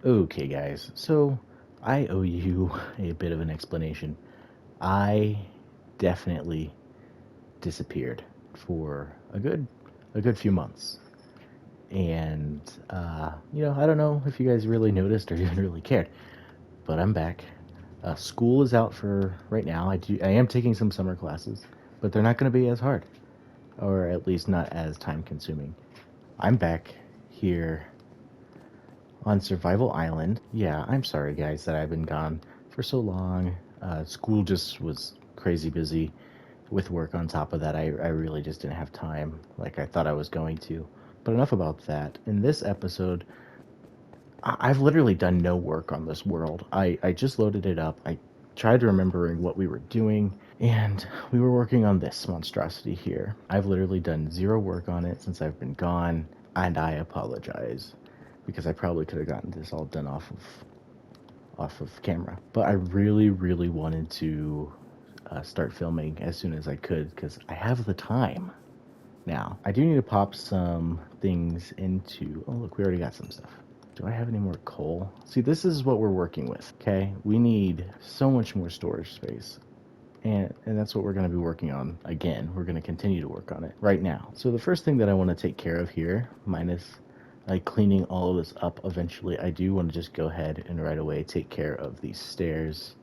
Okay, guys, so I owe you a bit of an explanation. I definitely disappeared for a good few months. And I don't know if you guys really noticed or even really cared, but I'm back. School is out for right now. I am taking some summer classes, but they're not going to be as hard, or at least not as time consuming. I'm back here on Survival Island. Yeah, I'm sorry, guys, that I've been gone for so long. School just was crazy busy with work on top of that. I really just didn't have time like I thought I was going to. But enough about that. In this episode, I've literally done no work on this world. I just loaded it up. I tried remembering what we were doing, and we were working on this monstrosity here. I've literally done zero work on it since I've been gone, and I apologize because I probably could have gotten this all done off of camera. But I really, really wanted to start filming as soon as I could because I have the time now. I do need to pop some things into. Oh, look, we already got some stuff. Do I have any more coal? See, this is what we're working with, okay? We need so much more storage space. And that's what we're going to be working on again. We're going to continue to work on it right now. So the first thing that I want to take care of here, minus like cleaning all of this up eventually, I do want to just go ahead and right away take care of these stairs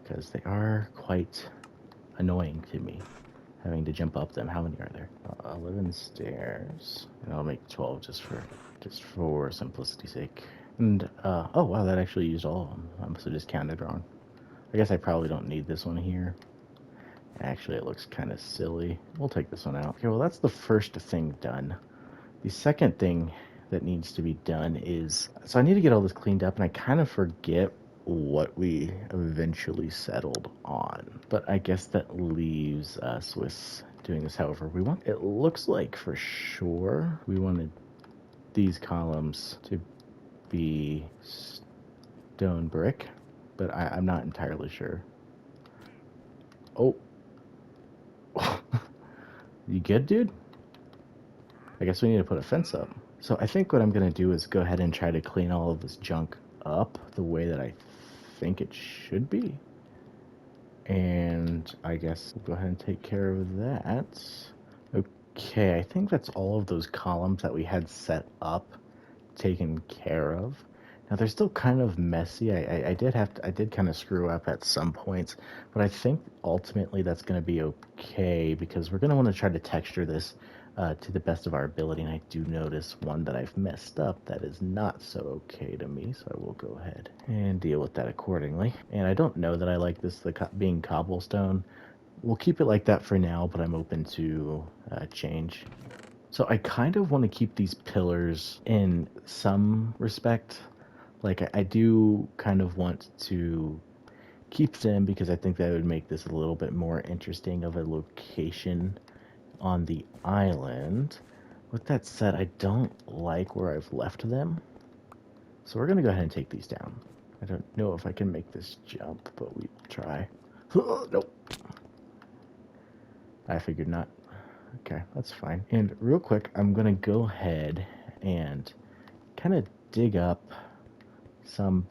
because they are quite annoying to me, having to jump up them. How many are there? 11 stairs. And I'll make 12 just for simplicity's sake. And oh wow, that actually used all of them. I must have just counted wrong. I guess I probably don't need this one here. Actually, it looks kind of silly. We'll take this one out. Okay, well that's the first thing done. The second thing that needs to be done is, so I need to get all this cleaned up, and I kind of forget what we eventually settled on. But I guess that leaves us with doing this however we want. It looks like for sure we wanted these columns to be stone brick, but I'm not entirely sure. Oh. You good, dude? I guess we need to put a fence up. So I think what I'm going to do is go ahead and try to clean all of this junk up the way that I think it should be. And I guess we'll go ahead and take care of that. Okay, I think that's all of those columns that we had set up taken care of. Now they're still kind of messy. I did kind of screw up at some points, but I think ultimately that's going to be okay because we're going to want to try to texture this to the best of our ability. And I do notice one that I've messed up that is not so okay to me, so I will go ahead and deal with that accordingly. And I don't know that I like this being cobblestone. We'll keep it like that for now, but I'm open to change. So I kind of want to keep these pillars in some respect. Like I do kind of want to keep them because I think that would make this a little bit more interesting of a location on the island. With that said, I don't like where I've left them. So we're going to go ahead and take these down. I don't know if I can make this jump, but we will try. Nope. I figured not. Okay, that's fine. And real quick, I'm going to go ahead and kind of dig up some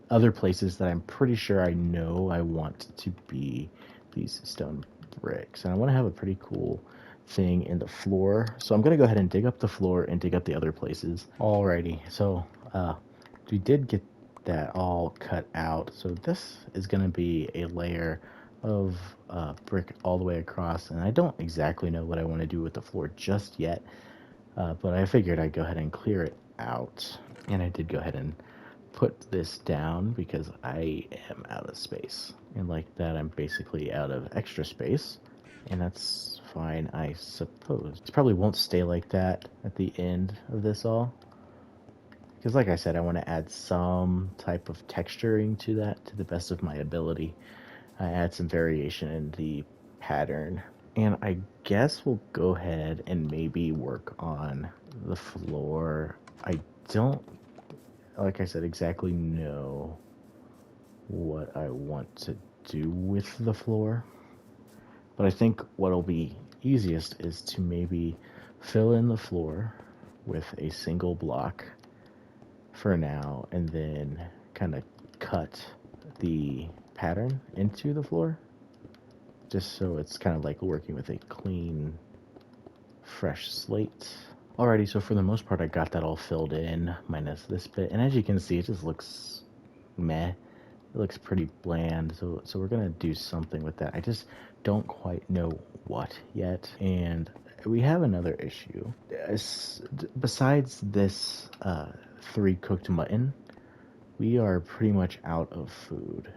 other places that I'm pretty sure I know I want to be these stone bricks. And I want to have a pretty cool thing in the floor. So I'm going to go ahead and dig up the floor and dig up the other places. Alrighty, so we did get that all cut out. So this is going to be a layer of brick all the way across, and I don't exactly know what I want to do with the floor just yet, but I figured I'd go ahead and clear it out, and I did go ahead and put this down because I am out of space, and like that I'm basically out of extra space, and that's fine, I suppose. It probably won't stay like that at the end of this all, because like I said, I want to add some type of texturing to that to the best of my ability. I add some variation in the pattern. And I guess we'll go ahead and maybe work on the floor. I don't, like I said, exactly know what I want to do with the floor. But I think what'll be easiest is to maybe fill in the floor with a single block, for now, and then kind of cut the pattern into the floor, just so it's kind of like working with a clean, fresh slate. Alrighty, so for the most part I got that all filled in, minus this bit, and as you can see it just looks meh. It looks pretty bland, so we're gonna do something with that. I just don't quite know what yet. And we have another issue. Besides this 3 cooked mutton, we are pretty much out of food.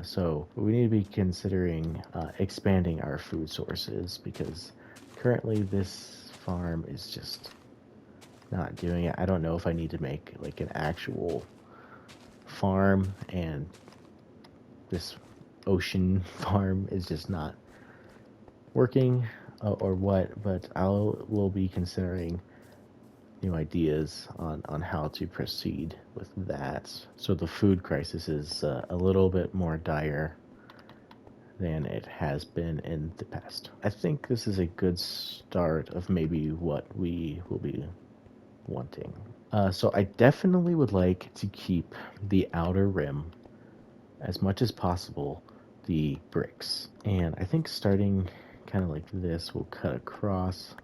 So we need to be considering expanding our food sources, because currently this farm is just not doing it. I don't know if I need to make like an actual farm, and this ocean farm is just not working, or what, but we'll be considering new ideas on how to proceed with that. So the food crisis is a little bit more dire than it has been in the past. I think this is a good start of maybe what we will be wanting. So I definitely would like to keep the outer rim, as much as possible, the bricks. And I think starting kind of like this, we'll cut across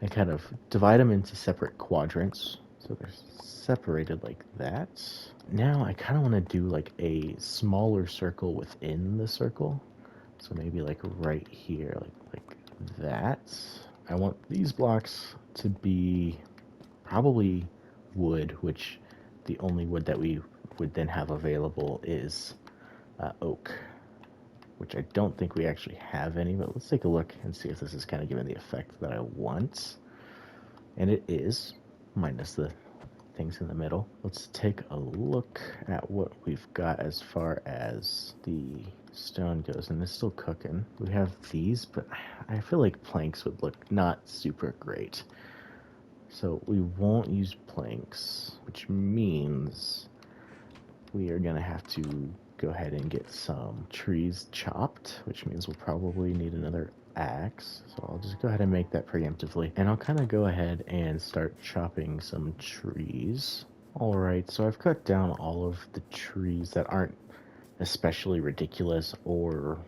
and kind of divide them into separate quadrants, so they're separated like that. Now I kind of want to do like a smaller circle within the circle, so maybe like right here, like that. I want these blocks to be probably wood, which the only wood that we would then have available is oak, which I don't think we actually have any, but let's take a look and see if this is kind of giving the effect that I want. And it is, minus the things in the middle. Let's take a look at what we've got as far as the stone goes, and it's still cooking. We have these, but I feel like planks would look not super great. So we won't use planks, which means we are gonna have to go ahead and get some trees chopped, which means we'll probably need another axe. So I'll just go ahead and make that preemptively, and I'll kind of go ahead and start chopping some trees. Alright, so I've cut down all of the trees that aren't especially ridiculous or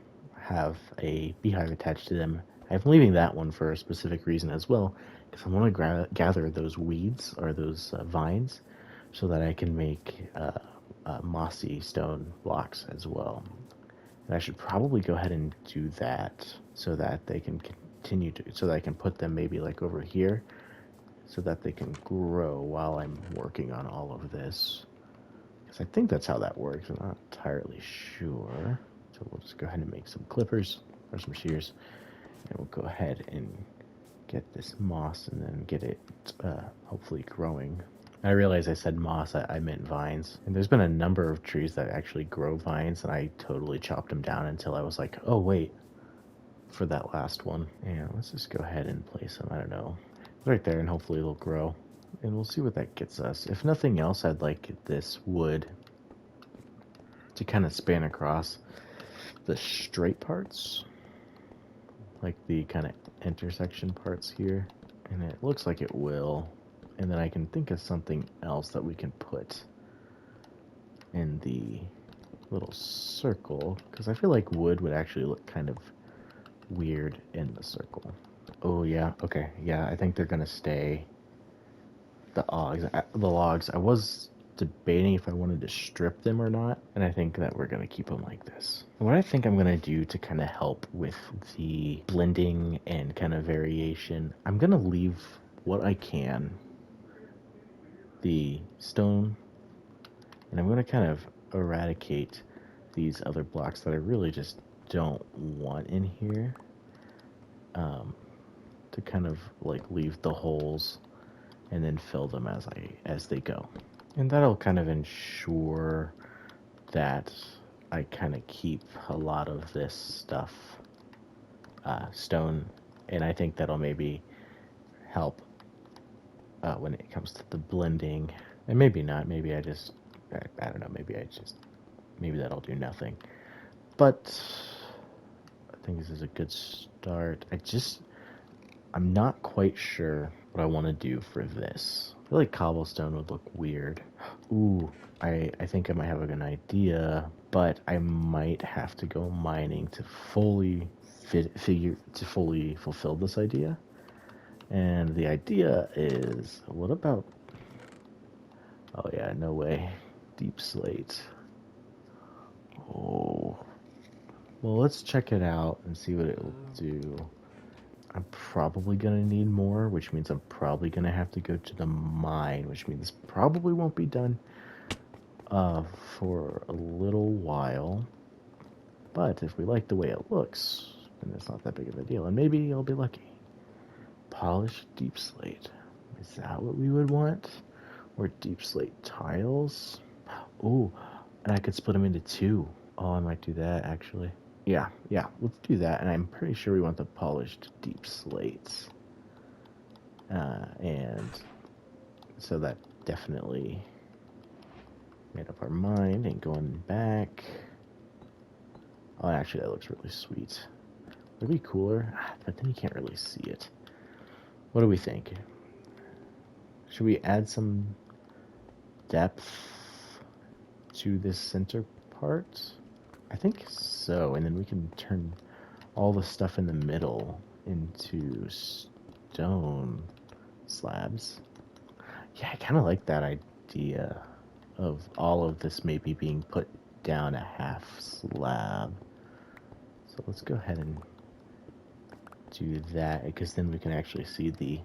have a beehive attached to them. I'm leaving that one for a specific reason as well, because I want to gather those weeds, or those vines, so that I can make mossy stone blocks as well. And I should probably go ahead and do that so that they can continue to, so that I can put them maybe like over here, so that they can grow while I'm working on all of this. Because I think that's how that works. I'm not entirely sure. So we'll just go ahead and make some clippers or some shears, and we'll go ahead and get this moss and then get it hopefully growing. I realize I said moss, I meant vines. And there's been a number of trees that actually grow vines, and I totally chopped them down until I was like, oh wait, for that last one. And let's just go ahead and place them, I don't know, right there, and hopefully they'll grow. And we'll see what that gets us. If nothing else, I'd like this wood to kind of span across the straight parts, like the kind of intersection parts here. And it looks like it will. And then I can think of something else that we can put in the little circle, because I feel like wood would actually look kind of weird in the circle. Oh yeah, okay, yeah, I think they're gonna stay. The logs, I was debating if I wanted to strip them or not, and I think that we're gonna keep them like this. And what I think I'm gonna do to kind of help with the blending and kind of variation, I'm gonna leave what I can, the stone, and I'm going to kind of eradicate these other blocks that I really just don't want in here, to kind of like leave the holes and then fill them as they go. And that'll kind of ensure that I kind of keep a lot of this stuff stone, and I think that'll maybe help when it comes to the blending. And maybe not, maybe I don't know, maybe that'll do nothing. But I think this is a good start. I'm not quite sure what I want to do for this. feel like cobblestone would look weird. Ooh, I think I might have a good idea, but I might have to go mining to fully fulfill this idea. And the idea is, what about... Oh yeah, no way. Deep slate. Oh. Well, let's check it out and see what it will do. I'm probably going to need more, which means I'm probably going to have to go to the mine, which means probably won't be done for a little while. But if we like the way it looks, then it's not that big of a deal. And maybe I'll be lucky. Polished deep slate. Is that what we would want? Or deep slate tiles? Oh, and I could split them into two. Oh, I might do that, actually. Yeah, let's do that. And I'm pretty sure we want the polished deep slates. And so that definitely made up our mind. And going back... Oh, actually, that looks really sweet. Would it be cooler? But then you can't really see it. What do we think? Should we add some depth to this center part? I think so, and then we can turn all the stuff in the middle into stone slabs. Yeah, I kind of like that idea of all of this maybe being put down a half slab. So let's go ahead and do that, because then we can actually see the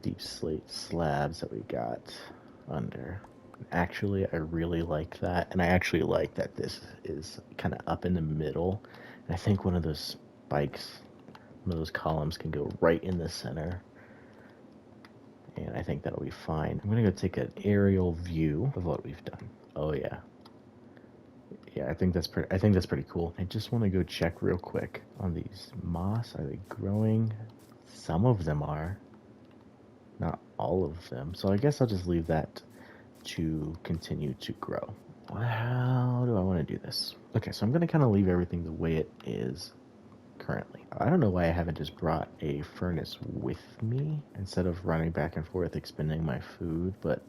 deep slate slabs that we got under. Actually, I really like that, and I actually like that this is kind of up in the middle. And I think one of those spikes, one of those columns can go right in the center, and I think that'll be fine. I'm gonna go take an aerial view of what we've done. Oh yeah, I think that's pretty cool. I just want to go check real quick on these moss. Are they growing? Some of them are, not all of them. So I guess I'll just leave that to continue to grow. How do I want to do this? Okay, so I'm going to kind of leave everything the way it is currently. I don't know why I haven't just brought a furnace with me instead of running back and forth expending my food, but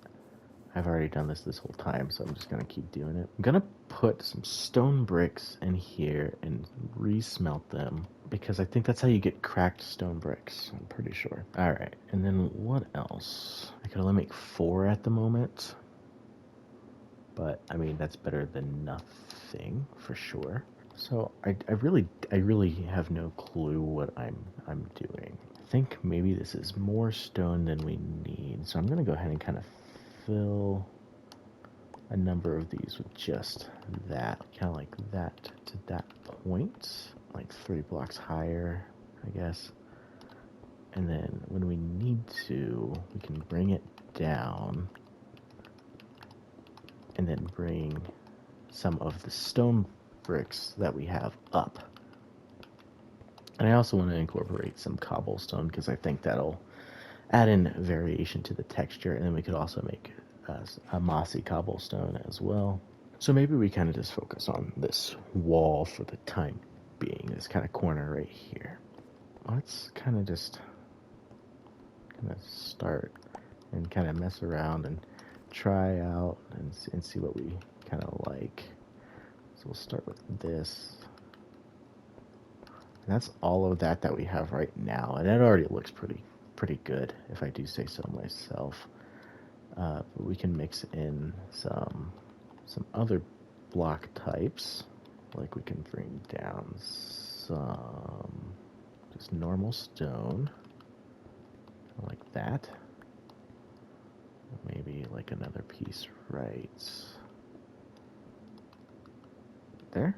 I've already done this whole time, so I'm just going to keep doing it. I'm going to put some stone bricks in here and re-smelt them, because I think that's how you get cracked stone bricks, I'm pretty sure. Alright, and then what else? I can only make 4 at the moment, but I mean, that's better than nothing, for sure. So I really have no clue what I'm doing. I think maybe this is more stone than we need, so I'm going to go ahead and kind of fill a number of these with just that, kind of like that to that point, like 3 blocks higher, I guess. And then when we need to, we can bring it down and then bring some of the stone bricks that we have up. And I also want to incorporate some cobblestone, because I think that'll add in variation to the texture, and then we could also make a mossy cobblestone as well. So maybe we kind of just focus on this wall for the time being, this kind of corner right here. Let's kind of just start and kind of mess around and try out and see what we kind of like. So we'll start with this. And that's all of that we have right now, and it already looks pretty good, if I do say so myself. But we can mix in some other block types, like we can bring down some just normal stone, like that. Maybe like another piece right there.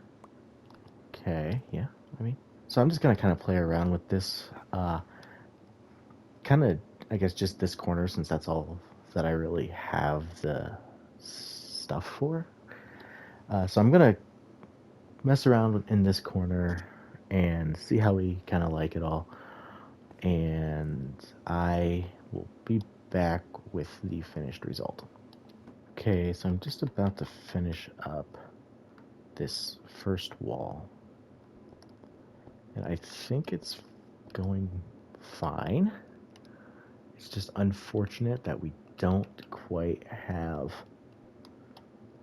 Okay, yeah, I mean, so I'm just gonna kind of play around with this, kind of, I guess, just this corner, since that's all that I really have the stuff for. So I'm gonna mess around in this corner and see how we kind of like it all, and I will be back with the finished result. Okay, so I'm just about to finish up this first wall, and I think it's going fine. It's just unfortunate that we don't quite have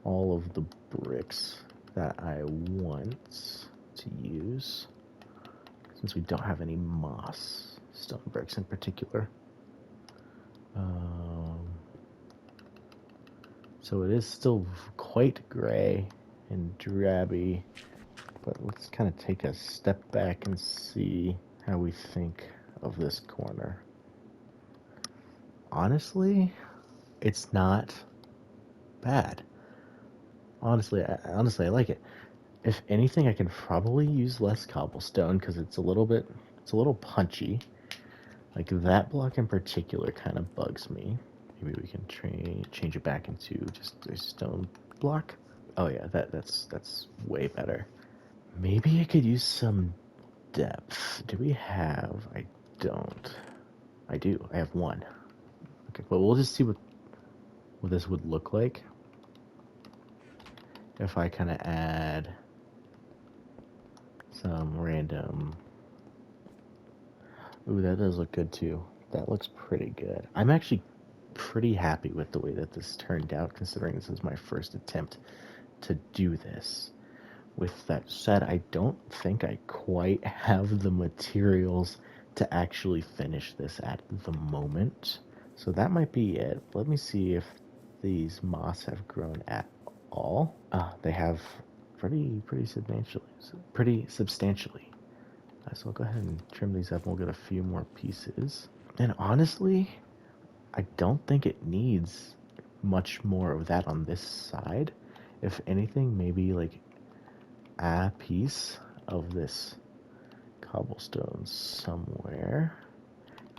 all of the bricks that I want to use, since we don't have any moss stone bricks in particular. So it is still quite gray and drabby, but let's kind of take a step back and see how we think of this corner. Honestly, it's not bad. Honestly, I like it. If anything, I can probably use less cobblestone because it's a little punchy. Like that block in particular kind of bugs me. Maybe we can change it back into just a stone block. Oh yeah, that's way better. Maybe I could use some depth. Do we have? I don't. I do. I have one. Okay, but we'll just see what this would look like if I kind of add some random. Ooh, that does look good too. That looks pretty good. I'm actually pretty happy with the way that this turned out, considering this is my first attempt to do this. With that said, I don't think I quite have the materials to actually finish this at the moment. So that might be it. Let me see if these moss have grown at all. They have pretty substantially. So I'll go ahead and trim these up and we'll get a few more pieces. And honestly, I don't think it needs much more of that on this side. If anything, maybe like a piece of this cobblestone somewhere.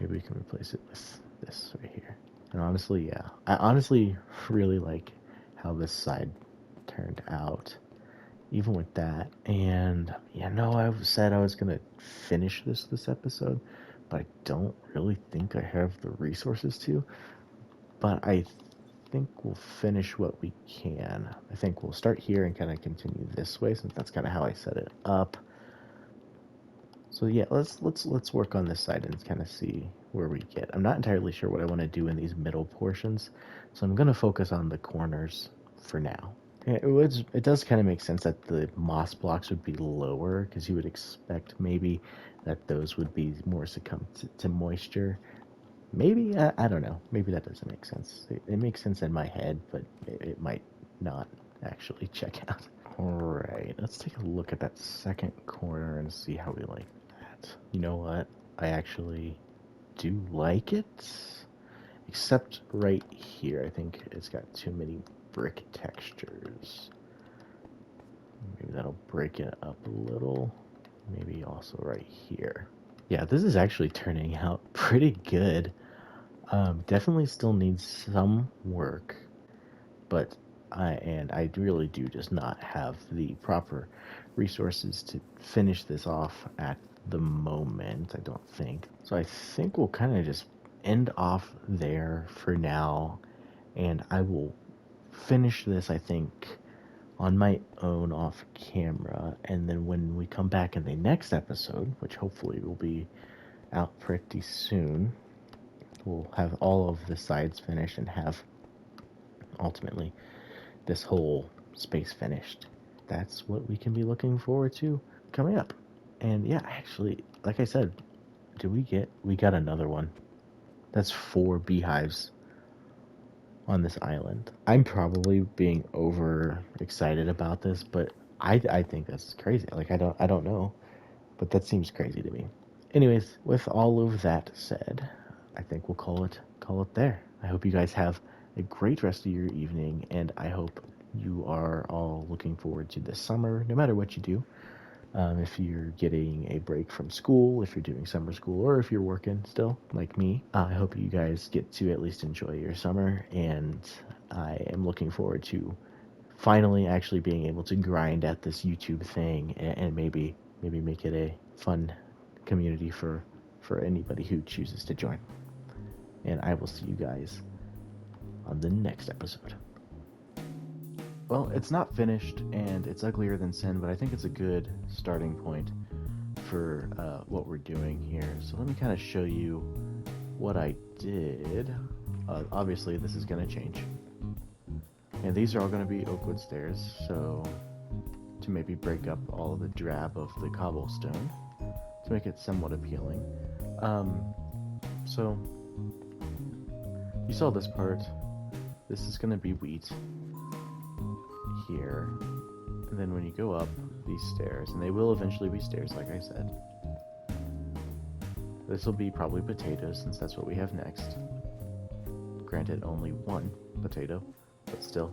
Maybe we can replace it with this right here. And honestly, yeah, I honestly really like how this side turned out, even with that. And yeah, no, I said I was gonna finish this episode, but I don't really think I have the resources to. But I think we'll finish what we can. I think we'll start here and kind of continue this way, since that's kind of how I set it up. So yeah, let's work on this side and kind of see where we get. I'm not entirely sure what I want to do in these middle portions, so I'm going to focus on the corners for now. It does kind of make sense that the moss blocks would be lower, because you would expect maybe that those would be more succumb to moisture. Maybe, I don't know. Maybe that doesn't make sense. It makes sense in my head, but it might not actually check out. Alright, let's take a look at that second corner and see how we like that. You know what? I actually do like it. Except right here, I think it's got too many brick textures. Maybe that'll break it up a little. Maybe also right here. Yeah, this is actually turning out pretty good. Definitely still needs some work, but I really do just not have the proper resources to finish this off at the moment, I don't think. So I think we'll kind of just end off there for now, and I will finish this, I think, on my own off camera, and then when we come back in the next episode, which hopefully will be out pretty soon, we'll have all of the sides finished and have ultimately this whole space finished. That's what we can be looking forward to coming up. And yeah, actually, like I said, we got another one. That's 4 beehives on this island. I'm probably being over excited about this, but I think that's crazy. Like I don't know, but that seems crazy to me. Anyways, with all of that said, I think we'll call it there. I hope you guys have a great rest of your evening, and I hope you are all looking forward to this summer, no matter what you do. If you're getting a break from school, if you're doing summer school, or if you're working still, like me, I hope you guys get to at least enjoy your summer, and I am looking forward to finally actually being able to grind at this YouTube thing and maybe make it a fun community for anybody who chooses to join. And I will see you guys on the next episode. Well, it's not finished, and it's uglier than sin, but I think it's a good starting point for what we're doing here. So let me kind of show you what I did, obviously this is going to change. And these are all going to be oak wood stairs, so to maybe break up all of the drab of the cobblestone, to make it somewhat appealing. So, you saw this part. This is going to be wheat here. And then when you go up these stairs, and they will eventually be stairs, like I said, this will be probably potatoes, since that's what we have next. Granted, only one potato, but still.